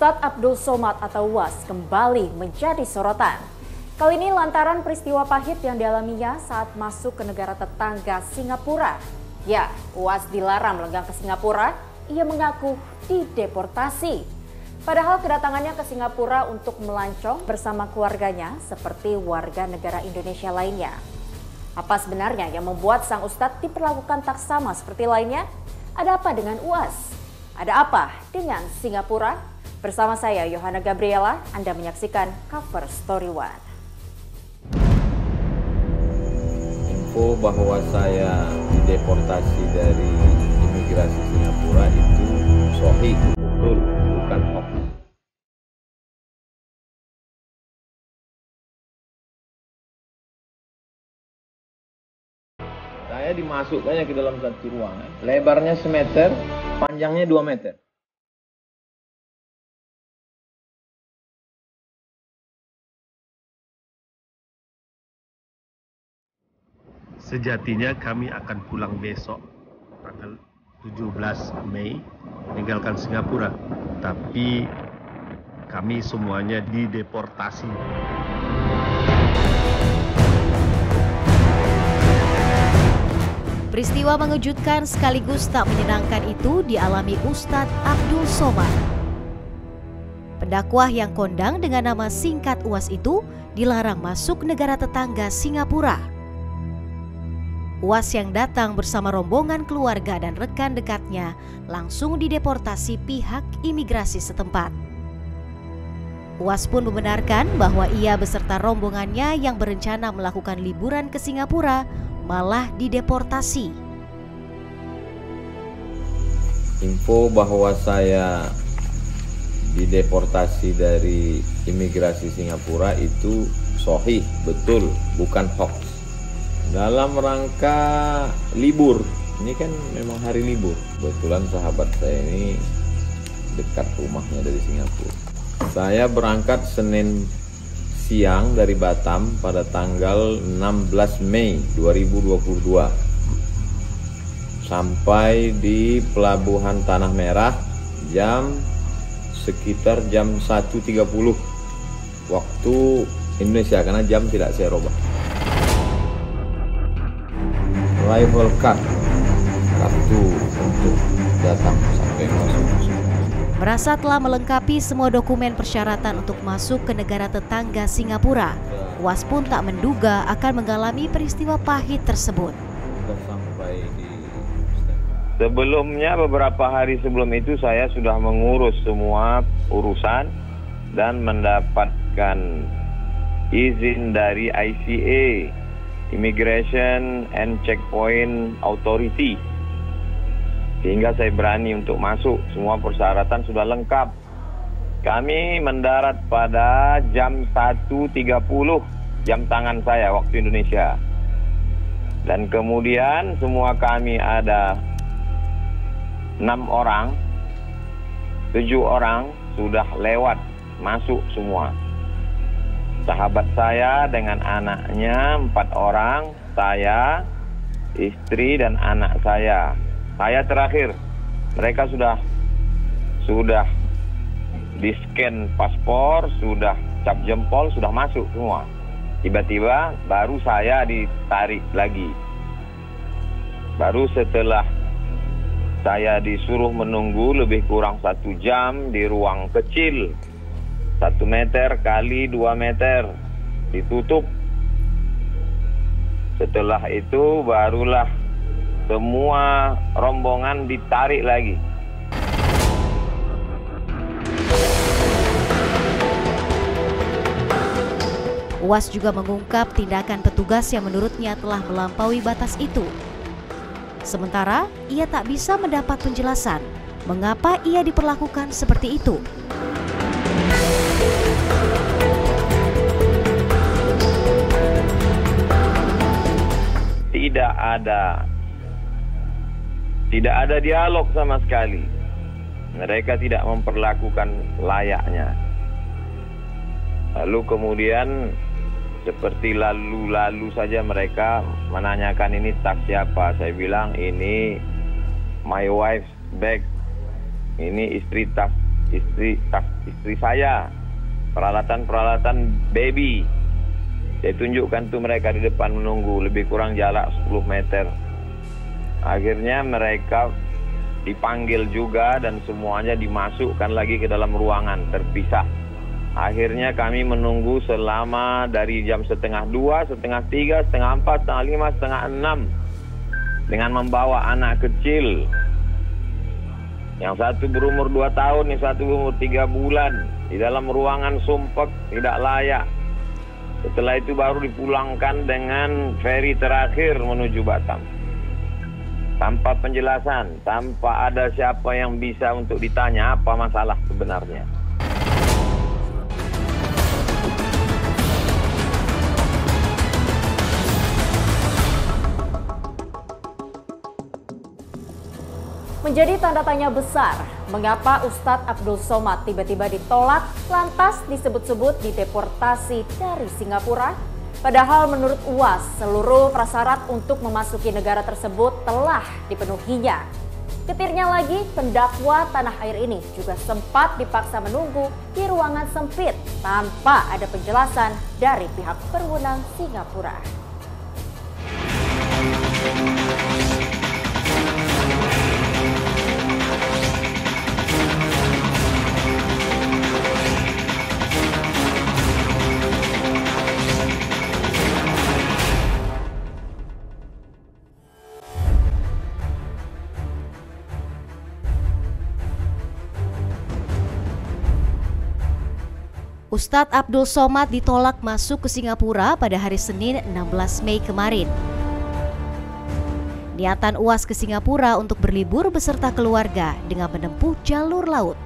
Ustadz Abdul Somad atau UAS kembali menjadi sorotan. Kali ini lantaran peristiwa pahit yang dialaminya saat masuk ke negara tetangga Singapura. Ya, UAS dilarang melenggang ke Singapura, ia mengaku dideportasi. Padahal kedatangannya ke Singapura untuk melancong bersama keluarganya seperti warga negara Indonesia lainnya. Apa sebenarnya yang membuat sang Ustadz diperlakukan tak sama seperti lainnya? Ada apa dengan UAS? Ada apa dengan Singapura? Bersama saya, Yohana Gabriela, Anda menyaksikan Cover Story One. Info bahwa saya dideportasi dari imigrasi Singapura itu sahih, betul, bukan hoax. Saya dimasukkannya ke dalam satu ruangan, lebarnya semeter, panjangnya 2 meter. Sejatinya kami akan pulang besok, tanggal 17 Mei, meninggalkan Singapura. Tapi kami semuanya dideportasi. Peristiwa mengejutkan sekaligus tak menyenangkan itu dialami Ustadz Abdul Somad. Pendakwah yang kondang dengan nama singkat UAS itu dilarang masuk negara tetangga Singapura. UAS yang datang bersama rombongan keluarga dan rekan dekatnya langsung dideportasi pihak imigrasi setempat. UAS pun membenarkan bahwa ia beserta rombongannya yang berencana melakukan liburan ke Singapura malah dideportasi. Info bahwa saya dideportasi dari imigrasi Singapura itu sahih, betul, bukan hoax. Dalam rangka libur, ini kan memang hari libur. Kebetulan sahabat saya ini dekat rumahnya dari Singapura. Saya berangkat Senin siang dari Batam pada tanggal 16 Mei 2022. Sampai di Pelabuhan Tanah Merah sekitar jam 1.30 waktu Indonesia, karena jam tidak saya robah. Arrival card, kartu untuk datang sampai masuk. Merasa telah melengkapi semua dokumen persyaratan untuk masuk ke negara tetangga Singapura, UAS pun tak menduga akan mengalami peristiwa pahit tersebut. Sebelumnya, beberapa hari sebelum itu saya sudah mengurus semua urusan dan mendapatkan izin dari ICA, Immigration and Checkpoint Authority, sehingga saya berani untuk masuk. Semua persyaratan sudah lengkap. Kami mendarat pada jam 1.30 jam tangan saya waktu Indonesia. Dan kemudian semua kami ada 6 orang, 7 orang sudah lewat masuk semua. Sahabat saya dengan anaknya 4 orang, saya, istri dan anak saya. Saya terakhir. Mereka sudah di-scan paspor, sudah cap jempol, sudah masuk semua. Tiba-tiba baru saya ditarik lagi. Baru setelah saya disuruh menunggu lebih kurang 1 jam di ruang kecil, 1 meter kali 2 meter, ditutup. Setelah itu barulah semua rombongan ditarik lagi. UAS juga mengungkap tindakan petugas yang menurutnya telah melampaui batas itu. Sementara, ia tak bisa mendapat penjelasan mengapa ia diperlakukan seperti itu. Tidak ada dialog sama sekali. Mereka tidak memperlakukan layaknya. Lalu kemudian seperti lalu-lalu saja mereka menanyakan ini tas siapa. Saya bilang ini my wife's bag. Ini istri tas istri saya, peralatan baby. Saya tunjukkan tuh mereka di depan menunggu, lebih kurang jarak 10 meter. Akhirnya mereka dipanggil juga dan semuanya dimasukkan lagi ke dalam ruangan terpisah. Akhirnya kami menunggu selama dari jam 1:30, 2:30, 3:30, 4, 4:30, 5, 5:30 dengan membawa anak kecil. Yang satu berumur 2 tahun, yang satu berumur 3 bulan di dalam ruangan sumpek tidak layak. Setelah itu baru dipulangkan dengan feri terakhir menuju Batam. Tanpa penjelasan, tanpa ada siapa yang bisa untuk ditanya apa masalah sebenarnya. Menjadi tanda tanya besar, mengapa Ustadz Abdul Somad tiba-tiba ditolak lantas disebut-sebut dideportasi dari Singapura? Padahal menurut UAS, seluruh prasyarat untuk memasuki negara tersebut telah dipenuhinya. Ketirnya lagi, pendakwa tanah air ini juga sempat dipaksa menunggu di ruangan sempit tanpa ada penjelasan dari pihak berwenang Singapura. Ustadz Abdul Somad ditolak masuk ke Singapura pada hari Senin 16 Mei kemarin. Niatan UAS ke Singapura untuk berlibur beserta keluarga dengan menempuh jalur laut.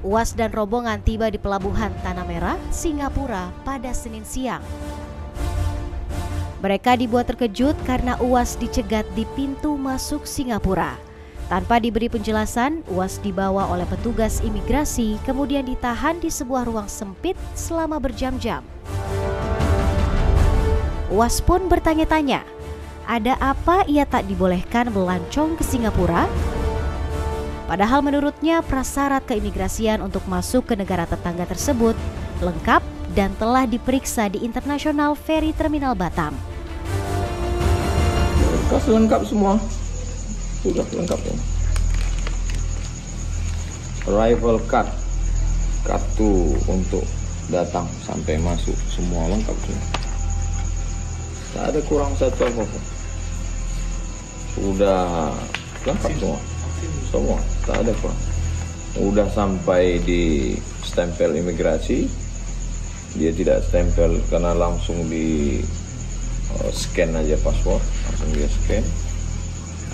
UAS dan rombongan tiba di Pelabuhan Tanah Merah, Singapura pada Senin siang. Mereka dibuat terkejut karena UAS dicegat di pintu masuk Singapura. Tanpa diberi penjelasan, UAS dibawa oleh petugas imigrasi kemudian ditahan di sebuah ruang sempit selama berjam-jam. UAS pun bertanya-tanya, ada apa ia tak dibolehkan melancong ke Singapura? Padahal menurutnya prasyarat keimigrasian untuk masuk ke negara tetangga tersebut lengkap dan telah diperiksa di International Ferry Terminal Batam. Berkas lengkap semua. Sudah lengkap ya. Arrival card, kartu untuk datang sampai masuk, semua lengkap semua. Tak ada kurang satu apa-apa. Sudah lengkap semua, tak ada kurang. Udah sampai di stempel imigrasi, dia tidak stempel karena langsung di scan aja paspor, langsung dia scan.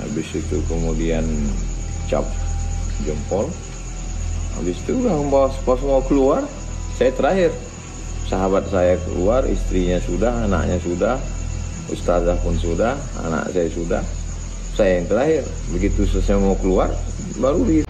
Habis itu kemudian cap jempol. Habis itu udah pas mau keluar, saya terakhir. Sahabat saya keluar, istrinya sudah, anaknya sudah, ustazah pun sudah, anak saya sudah. Saya yang terakhir. Begitu selesai mau keluar, baru di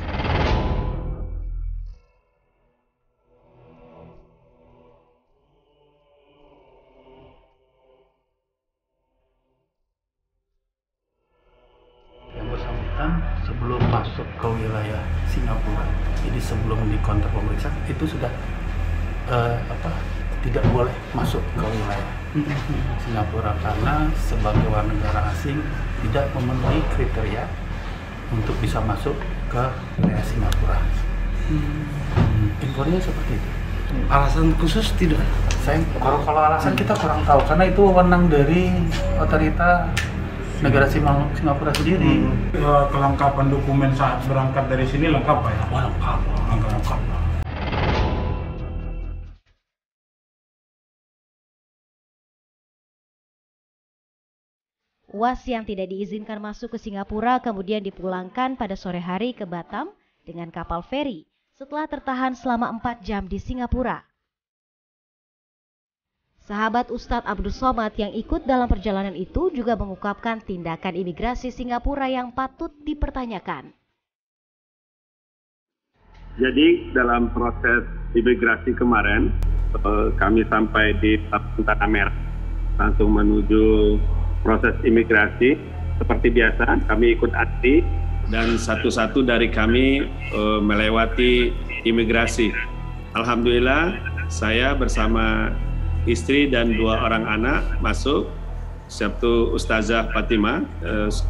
sebelum masuk ke wilayah Singapura, jadi sebelum dikontak pemeriksaan itu sudah tidak boleh masuk ke wilayah Singapura karena sebagai warga negara asing tidak memenuhi kriteria untuk bisa masuk ke wilayah Singapura. Infonya seperti itu. Alasan khusus tidak. Kalau alasan kita kurang tahu karena itu wewenang dari otorita negara Singapura sendiri. Kelengkapan dokumen saat berangkat dari sini lengkap Pak ya? Lengkap. UAS yang tidak diizinkan masuk ke Singapura kemudian dipulangkan pada sore hari ke Batam dengan kapal feri setelah tertahan selama 4 jam di Singapura. Sahabat Ustadz Abdul Somad yang ikut dalam perjalanan itu juga mengungkapkan tindakan imigrasi Singapura yang patut dipertanyakan. Jadi dalam proses imigrasi kemarin, kami sampai di Pelabuhan Tanah Merah, langsung menuju proses imigrasi. Seperti biasa, kami ikut antri dan satu-satu dari kami melewati imigrasi. Alhamdulillah, saya bersama istri dan 2 orang anak masuk. Satu Ustazah Fatimah,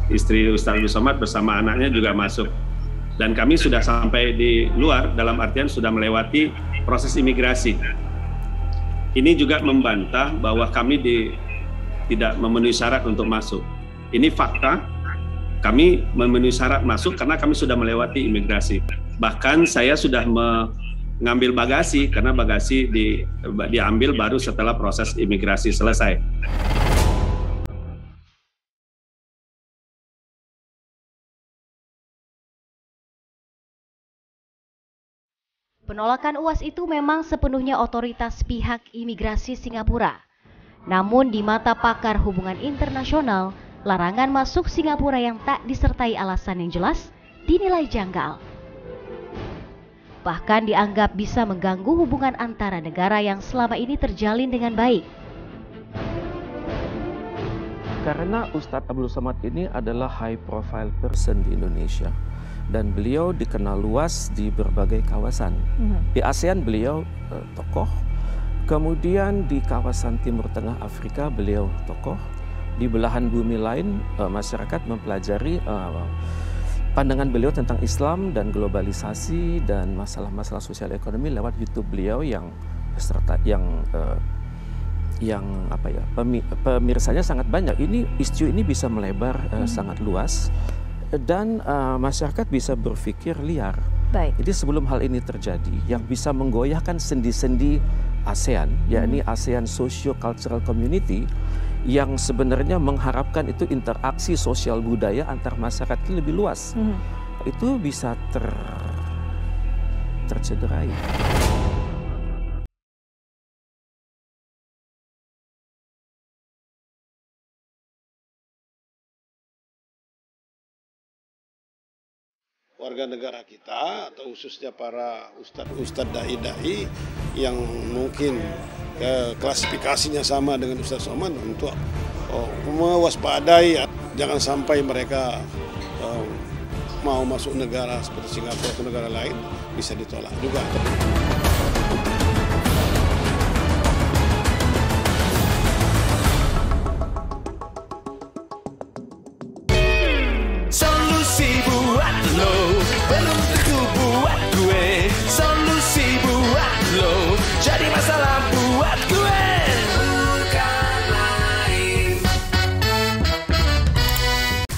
istri Ustaz Abdul Somad bersama anaknya juga masuk. Dan kami sudah sampai di luar, dalam artian sudah melewati proses imigrasi. Ini juga membantah bahwa kami tidak memenuhi syarat untuk masuk. Ini fakta, kami memenuhi syarat masuk karena kami sudah melewati imigrasi. Bahkan saya sudah mengambil bagasi, karena bagasi diambil baru setelah proses imigrasi selesai. Penolakan UAS itu memang sepenuhnya otoritas pihak imigrasi Singapura. Namun di mata pakar hubungan internasional, larangan masuk Singapura yang tak disertai alasan yang jelas dinilai janggal. Bahkan dianggap bisa mengganggu hubungan antara negara yang selama ini terjalin dengan baik. Karena Ustadz Abdul Somad ini adalah high profile person di Indonesia. Dan beliau dikenal luas di berbagai kawasan. Di ASEAN beliau tokoh, kemudian di kawasan Timur Tengah Afrika beliau tokoh, di belahan bumi lain masyarakat mempelajari pandangan beliau tentang Islam dan globalisasi dan masalah-masalah sosial ekonomi lewat YouTube beliau yang pemirsanya sangat banyak. Isu ini bisa melebar sangat luas. Dan masyarakat bisa berpikir liar. Baik. Jadi sebelum hal ini terjadi, yang bisa menggoyahkan sendi-sendi ASEAN, yakni ASEAN Socio-Cultural Community, yang sebenarnya mengharapkan itu interaksi sosial budaya antar masyarakat itu lebih luas, itu bisa tercederai. Warga negara kita atau khususnya para ustadz dai-dai yang mungkin klasifikasinya sama dengan Ustaz Somad untuk mewaspadai jangan sampai mereka mau masuk negara seperti Singapura atau negara lain bisa ditolak juga. Solusi buat lo, belum tentu buat gue. Solusi buat lo, jadi masalah buat gue. Bukan lain.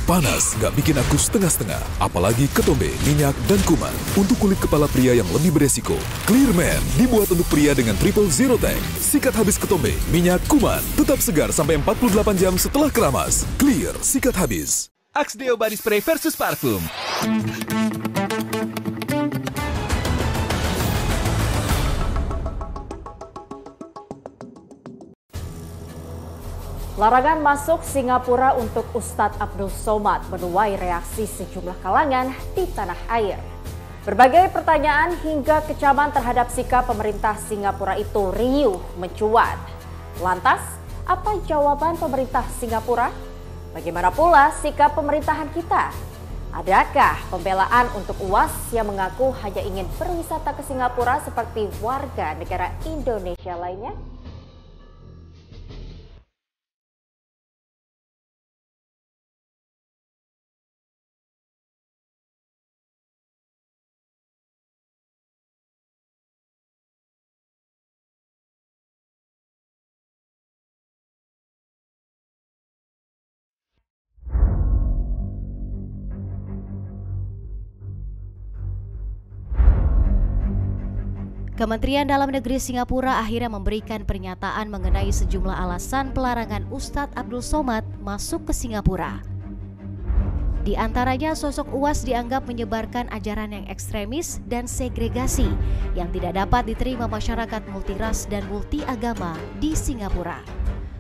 Panas gak bikin aku setengah-setengah, apalagi ketombe, minyak, dan kuman. Untuk kulit kepala pria yang lebih beresiko, Clear Man dibuat untuk pria dengan triple zero tank. Sikat habis ketombe, minyak, kuman, tetap segar sampai 48 jam setelah keramas. Clear, sikat habis. Axdeo Body Spray versus parfum. Larangan masuk Singapura untuk Ustadz Abdul Somad menuai reaksi sejumlah kalangan di tanah air. Berbagai pertanyaan hingga kecaman terhadap sikap pemerintah Singapura itu riuh mencuat. Lantas, apa jawaban pemerintah Singapura? Bagaimana pula sikap pemerintahan kita? Adakah pembelaan untuk UAS yang mengaku hanya ingin berwisata ke Singapura seperti warga negara Indonesia lainnya? Kementerian Dalam Negeri Singapura akhirnya memberikan pernyataan mengenai sejumlah alasan pelarangan Ustadz Abdul Somad masuk ke Singapura. Di antaranya sosok UAS dianggap menyebarkan ajaran yang ekstremis dan segregasi yang tidak dapat diterima masyarakat multiras dan multiagama di Singapura.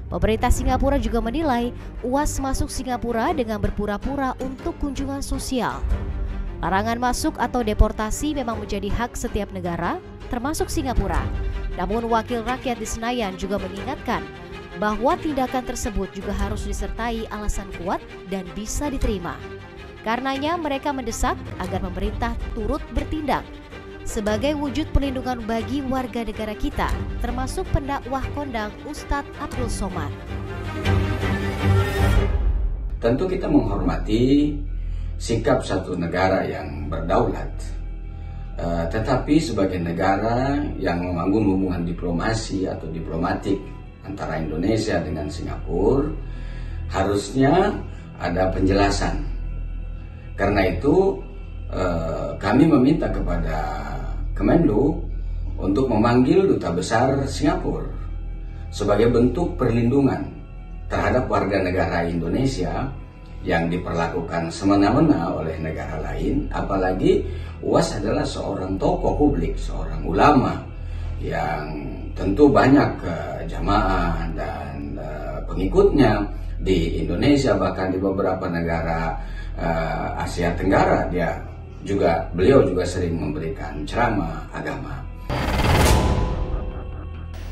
Pemerintah Singapura juga menilai UAS masuk Singapura dengan berpura-pura untuk kunjungan sosial. Larangan masuk atau deportasi memang menjadi hak setiap negara, termasuk Singapura. Namun wakil rakyat di Senayan juga mengingatkan bahwa tindakan tersebut juga harus disertai alasan kuat dan bisa diterima. Karenanya mereka mendesak agar pemerintah turut bertindak sebagai wujud perlindungan bagi warga negara kita, termasuk pendakwah kondang Ustadz Abdul Somad. Tentu kita menghormati sikap satu negara yang berdaulat, tetapi sebagai negara yang membangun hubungan diplomasi atau diplomatik antara Indonesia dengan Singapura, harusnya ada penjelasan. Karena itu kami meminta kepada Kemenlu untuk memanggil Duta Besar Singapura sebagai bentuk perlindungan terhadap warga negara Indonesia yang diperlakukan semena-mena oleh negara lain, apalagi UAS adalah seorang tokoh publik, seorang ulama yang tentu banyak jamaah dan pengikutnya di Indonesia, bahkan di beberapa negara Asia Tenggara. Beliau juga sering memberikan ceramah agama.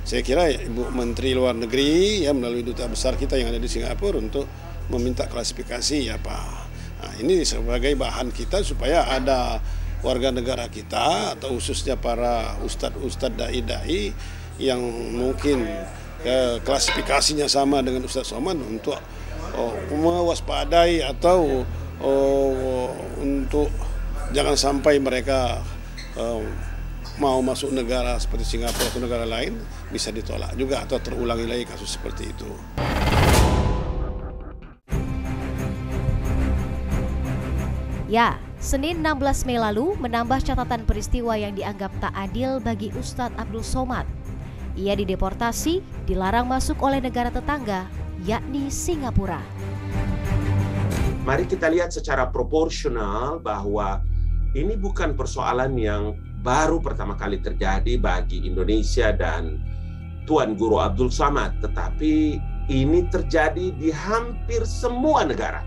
Saya kira Ibu Menteri Luar Negeri ya melalui Duta Besar kita yang ada di Singapura untuk meminta klasifikasi apa. Nah, ini sebagai bahan kita supaya ada warga negara kita atau khususnya para ustadz dai-dai yang mungkin klasifikasinya sama dengan Ustadz Somad untuk mewaspadai atau untuk jangan sampai mereka mau masuk negara seperti Singapura atau negara lain bisa ditolak juga atau terulangi lagi kasus seperti itu. Ya, Senin 16 Mei lalu menambah catatan peristiwa yang dianggap tak adil bagi Ustadz Abdul Somad. Ia dideportasi, dilarang masuk oleh negara tetangga, yakni Singapura. Mari kita lihat secara proporsional bahwa ini bukan persoalan yang baru pertama kali terjadi bagi Indonesia dan Tuan Guru Abdul Somad, tetapi ini terjadi di hampir semua negara.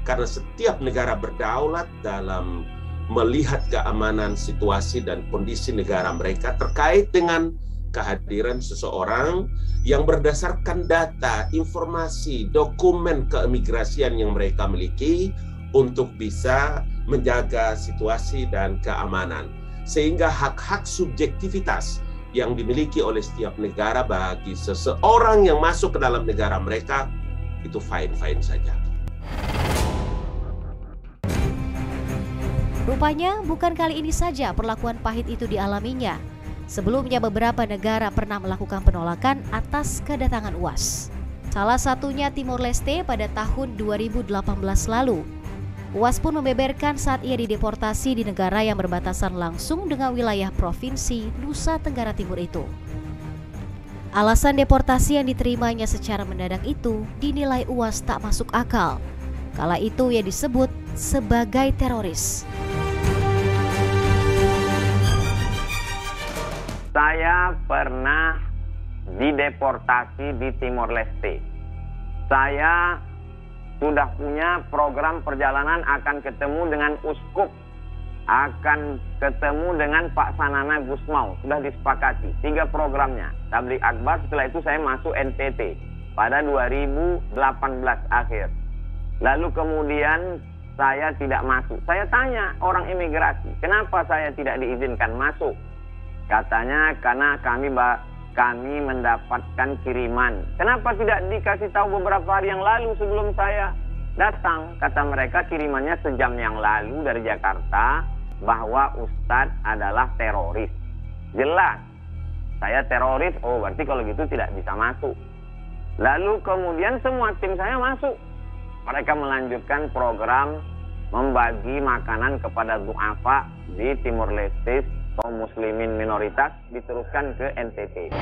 Karena setiap negara berdaulat dalam melihat keamanan situasi dan kondisi negara mereka terkait dengan kehadiran seseorang yang berdasarkan data, informasi, dokumen keimigrasian yang mereka miliki untuk bisa menjaga situasi dan keamanan. Sehingga hak-hak subjektivitas yang dimiliki oleh setiap negara bagi seseorang yang masuk ke dalam negara mereka itu fine-fine saja. Rupanya bukan kali ini saja perlakuan pahit itu dialaminya. Sebelumnya beberapa negara pernah melakukan penolakan atas kedatangan UAS. Salah satunya Timor Leste pada tahun 2018 lalu. UAS pun membeberkan saat ia dideportasi di negara yang berbatasan langsung dengan wilayah provinsi Nusa Tenggara Timur itu. Alasan deportasi yang diterimanya secara mendadak itu dinilai UAS tak masuk akal. Kala itu ia disebut sebagai teroris. Saya pernah dideportasi di Timor Leste. Saya sudah punya program perjalanan akan ketemu dengan uskup, akan ketemu dengan Pak Sanana Gusmau. Sudah disepakati 3 programnya. Tabligh Akbar, setelah itu saya masuk NTT pada 2018 akhir. Lalu kemudian saya tidak masuk. Saya tanya orang imigrasi, kenapa saya tidak diizinkan masuk? Katanya karena kami mendapatkan kiriman. Kenapa tidak dikasih tahu beberapa hari yang lalu sebelum saya datang? Kata mereka kirimannya sejam yang lalu dari Jakarta bahwa Ustadz adalah teroris. Jelas, saya teroris, oh berarti kalau gitu tidak bisa masuk. Lalu kemudian semua tim saya masuk. Mereka melanjutkan program membagi makanan kepada du'afa di Timor Leste, kaum muslimin minoritas, diteruskan ke NTT.